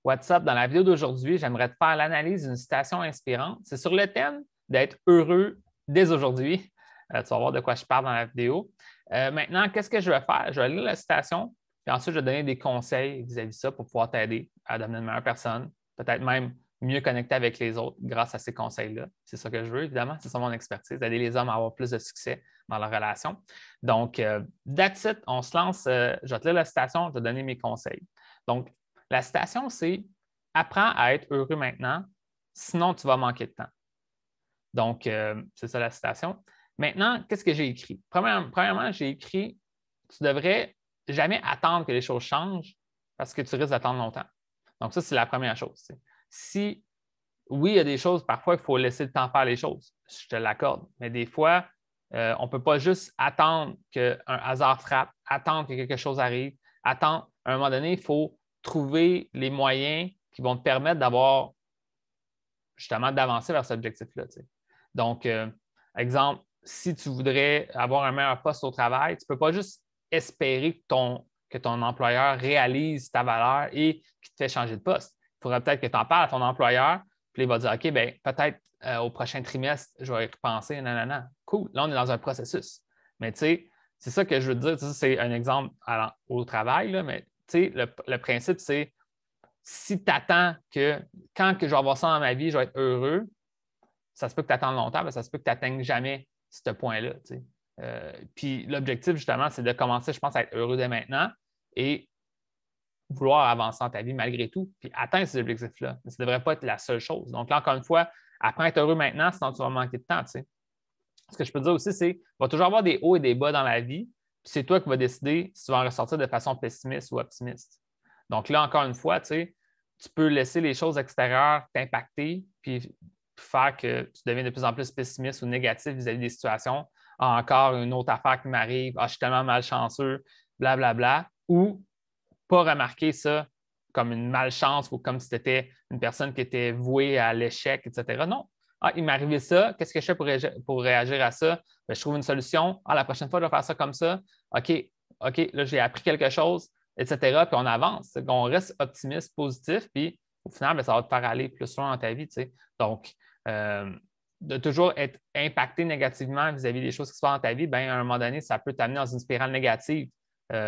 What's up? Dans la vidéo d'aujourd'hui, j'aimerais te faire l'analyse d'une citation inspirante. C'est sur le thème d'être heureux dès aujourd'hui. Tu vas voir de quoi je parle dans la vidéo. Maintenant, qu'est-ce que je vais faire? Je vais lire la citation, puis ensuite, je vais donner des conseils vis-à-vis de ça pour pouvoir t'aider à devenir une meilleure personne, peut-être même mieux connecter avec les autres grâce à ces conseils-là. C'est ça que je veux, évidemment. C'est ça mon expertise, d'aider les hommes à avoir plus de succès dans leur relation. Donc, that's it. On se lance. Je vais te lire la citation, je vais te donner mes conseils. Donc, la citation, c'est « Apprends à être heureux maintenant, sinon tu vas manquer de temps ». Donc, c'est ça la citation. Maintenant, qu'est-ce que j'ai écrit? Premièrement, j'ai écrit « Tu ne devrais jamais attendre que les choses changent parce que tu risques d'attendre longtemps ». Donc, ça, c'est la première chose. Si, oui, il y a des choses, parfois, il faut laisser le temps faire les choses. Je te l'accorde. Mais des fois, on ne peut pas juste attendre qu'un hasard frappe, attendre que quelque chose arrive, attendre. À un moment donné, il faut trouver les moyens qui vont te permettre d'avoir justement d'avancer vers cet objectif-là. Donc, exemple, si tu voudrais avoir un meilleur poste au travail, tu ne peux pas juste espérer que ton employeur réalise ta valeur et qu'il te fait changer de poste. Il faudrait peut-être que tu en parles à ton employeur, puis il va dire OK, bien, peut-être au prochain trimestre, je vais y repenser, non. Cool, là, on est dans un processus. Mais tu sais, c'est ça que je veux te dire. C'est un exemple au travail, là, mais tu sais, le principe, c'est si tu attends que quand que je vais avoir ça dans ma vie, je vais être heureux, ça se peut que tu attendes longtemps, mais ça se peut que tu n'atteignes jamais ce point-là. Puis l'objectif, justement, c'est de commencer, je pense, à être heureux dès maintenant et vouloir avancer dans ta vie malgré tout, puis atteindre ces objectifs-là. Mais ça ne devrait pas être la seule chose. Donc là, encore une fois, apprends à être heureux maintenant, sinon tu vas manquer de temps. Ce que je peux te dire aussi, c'est qu'il va toujours avoir des hauts et des bas dans la vie, puis c'est toi qui vas décider si tu vas en ressortir de façon pessimiste ou optimiste. Donc là, encore une fois, tu peux laisser les choses extérieures t'impacter, puis faire que tu deviens de plus en plus pessimiste ou négatif vis-à-vis des situations. Ah, encore une autre affaire qui m'arrive, ah, je suis tellement malchanceux, blablabla, ou pas remarquer ça comme une malchance ou comme si tu étais une personne qui était vouée à l'échec, etc. Non. Ah, il m'est arrivé ça, qu'est-ce que je fais pour réagir à ça? Bien, je trouve une solution. Ah, la prochaine fois, je vais faire ça comme ça. OK, là, j'ai appris quelque chose, etc. Puis on avance. On reste optimiste, positif, puis au final, bien, ça va te faire aller plus loin dans ta vie. Donc, de toujours être impacté négativement vis-à-vis des choses qui se passent dans ta vie, bien, à un moment donné, ça peut t'amener dans une spirale négative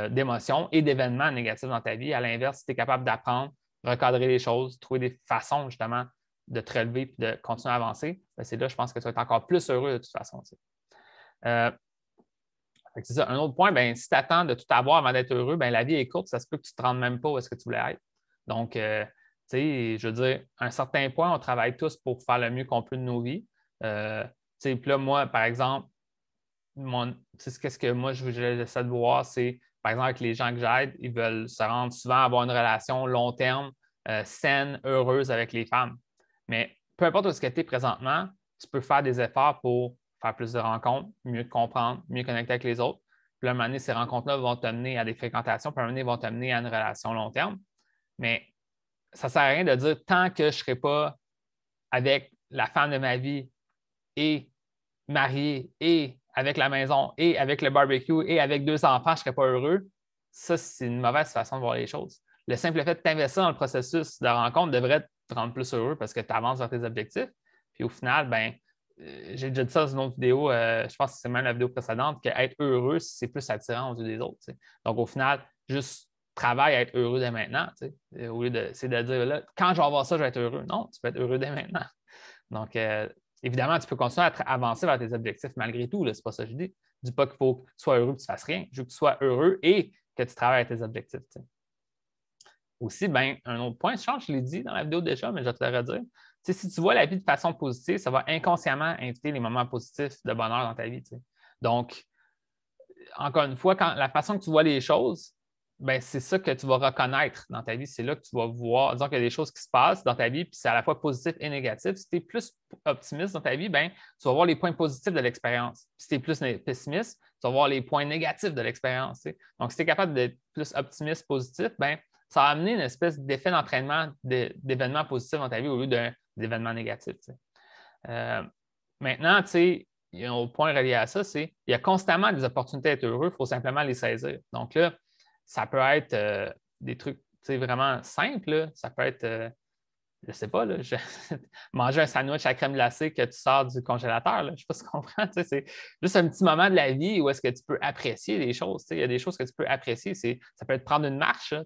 d'émotions et d'événements négatifs dans ta vie. À l'inverse, si tu es capable d'apprendre, recadrer les choses, trouver des façons justement de te relever et de continuer à avancer, bien, c'est là, je pense que tu vas être encore plus heureux de toute façon. C'est ça. Un autre point, bien, si tu attends de tout avoir avant d'être heureux, bien, la vie est courte, ça se peut que tu ne te rendes même pas où est-ce que tu voulais être. Donc, je veux dire, à un certain point, on travaille tous pour faire le mieux qu'on peut de nos vies. Puis là, moi, par exemple, qu'est-ce que moi, j'essaie de voir, c'est, par exemple, avec les gens que j'aide, ils veulent se rendre souvent à avoir une relation long terme, saine, heureuse avec les femmes. Mais peu importe où ce que tu es présentement, tu peux faire des efforts pour faire plus de rencontres, mieux te comprendre, mieux connecter avec les autres. Puis là, à un moment donné, ces rencontres-là vont t'amener à des fréquentations, puis à un moment donné, vont t'amener à une relation long terme. Mais ça ne sert à rien de dire tant que je ne serai pas avec la femme de ma vie et marié et avec la maison et avec le barbecue et avec 2 enfants, je ne serais pas heureux. Ça, c'est une mauvaise façon de voir les choses. Le simple fait de t'investir dans le processus de rencontre devrait te rendre plus heureux parce que tu avances vers tes objectifs. Puis au final, ben, j'ai déjà dit ça dans une autre vidéo, je pense que c'est même la vidéo précédente, qu'être heureux, c'est plus attirant aux yeux des autres. Donc au final, juste travaille à être heureux dès maintenant. Au lieu de dire là, quand je vais avoir ça, je vais être heureux. Non, tu peux être heureux dès maintenant. Donc, évidemment, tu peux continuer à avancer vers tes objectifs malgré tout. Ce n'est pas ça que je dis. Je ne dis pas qu'il faut que tu sois heureux et que tu ne fasses rien. Je veux que tu sois heureux et que tu travailles à tes objectifs. Aussi, ben, un autre point, je l'ai dit dans la vidéo déjà, mais je vais te le redire. Si tu vois la vie de façon positive, ça va inconsciemment inviter les moments positifs de bonheur dans ta vie. Donc, encore une fois, la façon que tu vois les choses, ben, c'est ça que tu vas reconnaître dans ta vie. C'est là que tu vas voir, disons qu'il y a des choses qui se passent dans ta vie, puis c'est à la fois positif et négatif. Si tu es plus optimiste dans ta vie, ben, tu vas voir les points positifs de l'expérience. Si tu es plus pessimiste, tu vas voir les points négatifs de l'expérience. Donc, si tu es capable d'être plus optimiste, positif, ben, ça va amener une espèce d'effet d'entraînement d'événements positifs dans ta vie au lieu d'événements négatifs. Maintenant, il y a un autre point relié à ça, c'est qu'il y a constamment des opportunités d'être heureux, il faut simplement les saisir. Donc là, ça peut être des trucs vraiment simple, là. Ça peut être, je ne sais pas, là, manger un sandwich à crème glacée que tu sors du congélateur. Là. Je ne sais pas si tu comprends. C'est juste un petit moment de la vie où est-ce que tu peux apprécier des choses. Il y a des choses que tu peux apprécier. Ça peut être prendre une marche. Là,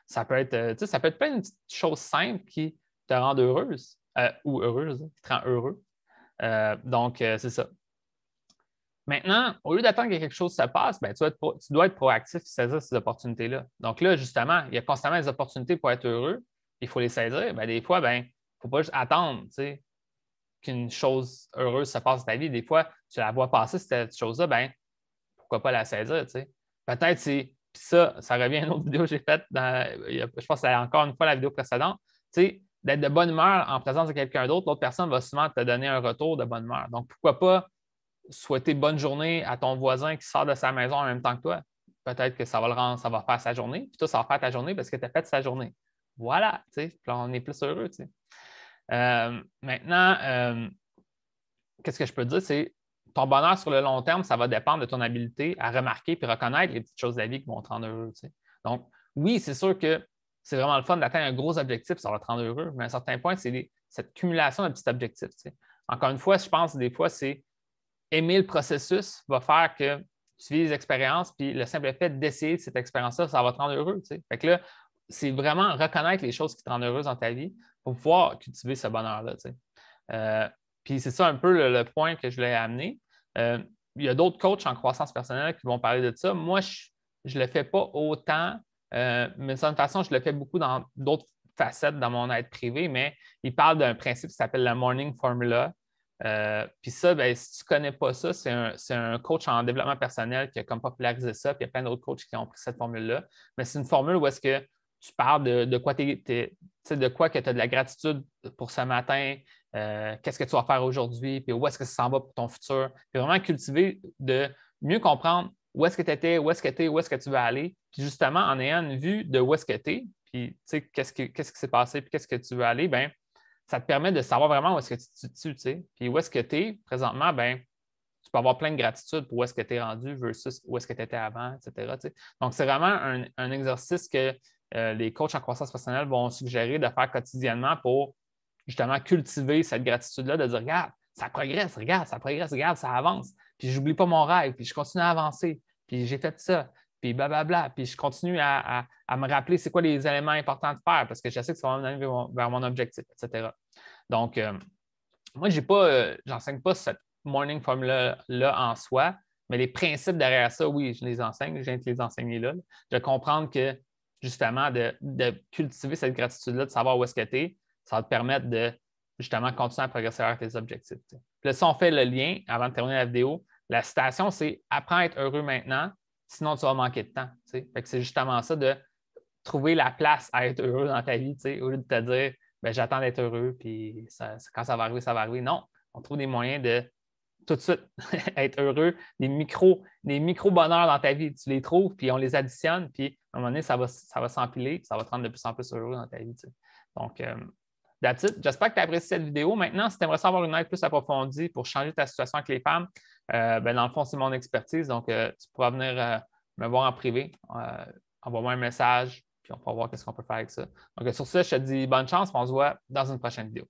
ça peut être plein de petites choses simples qui te rendent heureuse ou heureuse, qui te rend heureux. Donc, c'est ça. Maintenant, au lieu d'attendre que quelque chose se passe, ben, tu dois être proactif et saisir ces opportunités-là. Donc là, justement, il y a constamment des opportunités pour être heureux. Il faut les saisir. Ben, des fois, il ne faut pas juste attendre qu'une chose heureuse se passe dans ta vie. Des fois, tu la vois passer, cette chose-là, ben, pourquoi pas la saisir? Peut-être c'est. Puis ça revient à une autre vidéo que j'ai faite, je pense que c'est encore une fois la vidéo précédente. D'être de bonne humeur en présence de quelqu'un d'autre, l'autre personne va souvent te donner un retour de bonne humeur. Donc, pourquoi pas souhaiter bonne journée à ton voisin qui sort de sa maison en même temps que toi? Peut-être que ça va ça va faire sa journée, puis toi, ça va faire ta journée parce que tu as fait sa journée. Voilà, puis on est plus heureux. Maintenant, qu'est-ce que je peux te dire? C'est ton bonheur sur le long terme, ça va dépendre de ton habileté à remarquer et reconnaître les petites choses de la vie qui vont te rendre heureux. Donc, oui, c'est sûr que c'est vraiment le fun d'atteindre un gros objectif, ça va te rendre heureux, mais à un certain point, c'est cette cumulation de petits objectifs. Encore une fois, je pense que des fois, c'est aimer le processus va faire que tu vis des expériences, puis le simple fait d'essayer cette expérience-là, ça va te rendre heureux. Fait que là, c'est vraiment reconnaître les choses qui te rendent heureuse dans ta vie pour pouvoir cultiver ce bonheur-là. Puis c'est ça un peu le point que je voulais amener. Il y a d'autres coachs en croissance personnelle qui vont parler de ça. Moi, je ne le fais pas autant, mais de toute façon, je le fais beaucoup dans d'autres facettes dans mon être privé, mais ils parlent d'un principe qui s'appelle la Morning Formula. Puis ça, si tu ne connais pas ça, c'est un coach en développement personnel qui a comme popularisé ça, puis il y a plein d'autres coachs qui ont pris cette formule-là. Mais c'est une formule où est-ce que tu parles de quoi de quoi que tu as de la gratitude pour ce matin, qu'est-ce que tu vas faire aujourd'hui, puis où est-ce que ça s'en va pour ton futur. Puis vraiment cultiver de mieux comprendre où est-ce que tu étais, où est-ce que tu es, où est-ce que tu veux aller. Puis justement, en ayant une vue de où est-ce que tu es, puis qu'est-ce qui s'est passé, puis qu'est-ce que tu veux aller, bien, ça te permet de savoir vraiment où est-ce que tu te situes, puis où est-ce que tu es présentement, bien, tu peux avoir plein de gratitude pour où est-ce que tu es rendu versus où est-ce que tu étais avant, etc. Donc, c'est vraiment un exercice que les coachs en croissance personnelle vont suggérer de faire quotidiennement pour justement cultiver cette gratitude-là, de dire, regarde, ça progresse, regarde, ça avance. Puis, je n'oublie pas mon rêve, puis je continue à avancer, puis j'ai fait ça, puis blablabla, puis je continue à me rappeler c'est quoi les éléments importants de faire parce que je sais que ça va m'amener vers mon objectif, etc. Donc, moi, j'enseigne pas cette morning formula-là en soi, mais les principes derrière ça, oui, je les enseigne, je viens de les enseigner là. De comprendre que, justement, de cultiver cette gratitude-là, de savoir où est-ce que tu es, ça va te permettre de, justement, continuer à progresser vers tes objectifs. Puis là, si on fait le lien, avant de terminer la vidéo, la citation, c'est « Apprends à être heureux maintenant, sinon tu vas manquer de temps. » Fait que c'est justement ça de trouver la place à être heureux dans ta vie, au lieu de te dire j'attends d'être heureux, puis quand ça va arriver, ça va arriver. Non, on trouve des moyens de tout de suite être heureux, des micro-bonheurs dans ta vie. Tu les trouves, puis on les additionne, puis à un moment donné, ça va s'empiler, puis ça va te rendre de plus en plus heureux dans ta vie. Donc, that's it. J'espère que tu as apprécié cette vidéo. Maintenant, si tu aimerais savoir une aide plus approfondie pour changer ta situation avec les femmes, dans le fond, c'est mon expertise. Donc, tu pourras venir me voir en privé. Envoie-moi un message, puis on pourra voir ce qu'on peut faire avec ça. Donc, sur ça, je te dis bonne chance, on se voit dans une prochaine vidéo.